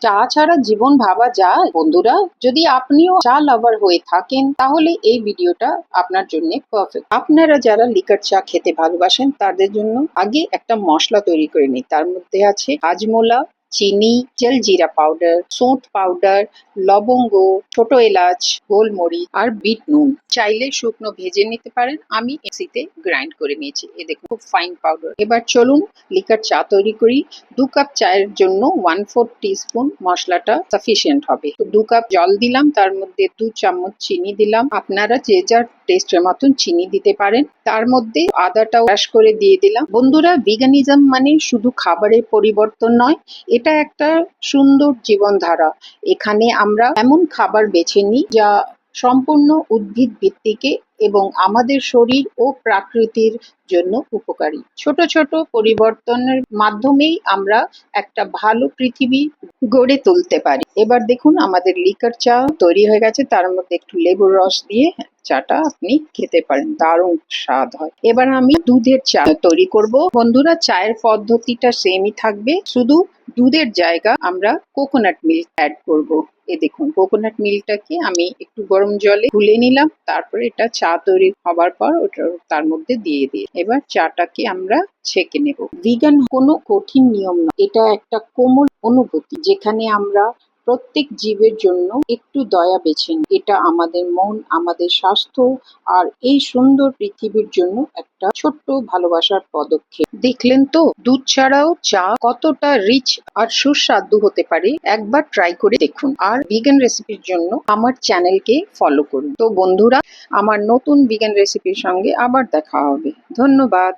চা ছাড়া জীবন ভাবা যায় বন্ধুরা? যদি আপনিও চা লাভার হয়ে থাকেন তাহলে এই ভিডিওটা আপনার জন্য পারফেক্ট। আপনারা যারা লিকার চা খেতে ভালোবাসেন তাদের জন্য আগে একটা মশলা তৈরি করে নিই। তার মধ্যে আছে হাজমোলা, চিনি, জলজিরা পাউডার, সোঁঠ পাউডার, লবঙ্গ, ছোট এলাচ, গোলমরিচ আর বিট নুন। চাইলে শুকনো ভেজে নিতে পারেন, আমি মিক্সিতে গ্রাইন্ড করে নিয়েছি। এ দেখুন খুব ফাইন পাউডার। এবার চলুন লিকার চা তৈরি করি। 2 কাপ চায়ের জন্য 1/4 টিস্পুন মশলাটা সাফিসিয়েন্ট হবে। তো 2 কাপ জল দিলাম, তার মধ্যে 2 চামচ চিনি দিলাম। আপনারা যে যার টেস্টের মতন চিনি দিতে পারেন। তার মধ্যে আদাটাও ক্রাশ করে দিয়ে দিলাম। বন্ধুরা, ভিগানিজম মানে শুধু খাবারের পরিবর্তন নয়, এটা একটা সুন্দর জীবনধারা। এখানে আমরা এমন খাবার বেছে নিই যা সম্পূর্ণ উদ্ভিদ ভিত্তিকে এবং আমাদের শরীর ও প্রকৃতির জন্য উপকারী। ছোট ছোট পরিবর্তনের মাধ্যমেই আমরা একটা ভালো পৃথিবী গড়ে তুলতে পারি। এবার দেখুন আমাদের লিকার চা তৈরি হয়ে গেছে। তার মধ্যে একটু লেবুর রস দিয়ে চাটা আপনি খেতে পারেন, দারুণ স্বাদ হয়। এবার আমি দুধের চা তৈরি করব। বন্ধুরা, চায়ের পদ্ধতিটা সেমই থাকবে, শুধু দুধের জায়গা আমরা কোকোনাট মিল্ক অ্যাড করব। এ দেখুন কোকোনাট মিল্কটাকে আমি একটু গরম জলে গুলে নিলাম, তারপরে এটা চা তৈরি হবার পর ওটা তার মধ্যে দিয়ে এবার চাটাকে আমরা ছেঁকে নেব। ভিগান কোনো কঠিন নিয়ম নয়, এটা একটা কোমল অনুভূতি যেখানে আমরা প্রত্যেক জীবের জন্য একটু দয়া বেছে নিই। এটা আমাদের মন, আমাদের স্বাস্থ্য আর এই সুন্দর পৃথিবীর জন্য একটা ছোট্ট ভালোবাসার পদক্ষেপ। দেখলেন তো দুধ ছাড়াও চা কতটা রিচ আর সুস্বাদু হতে পারে। একবার ট্রাই করে দেখুন। আর ভিগান রেসিপির জন্য আমার চ্যানেলকে ফলো করুন। তো বন্ধুরা, আমার নতুন ভিগান রেসিপির সঙ্গে আবার দেখা হবে। ধন্যবাদ।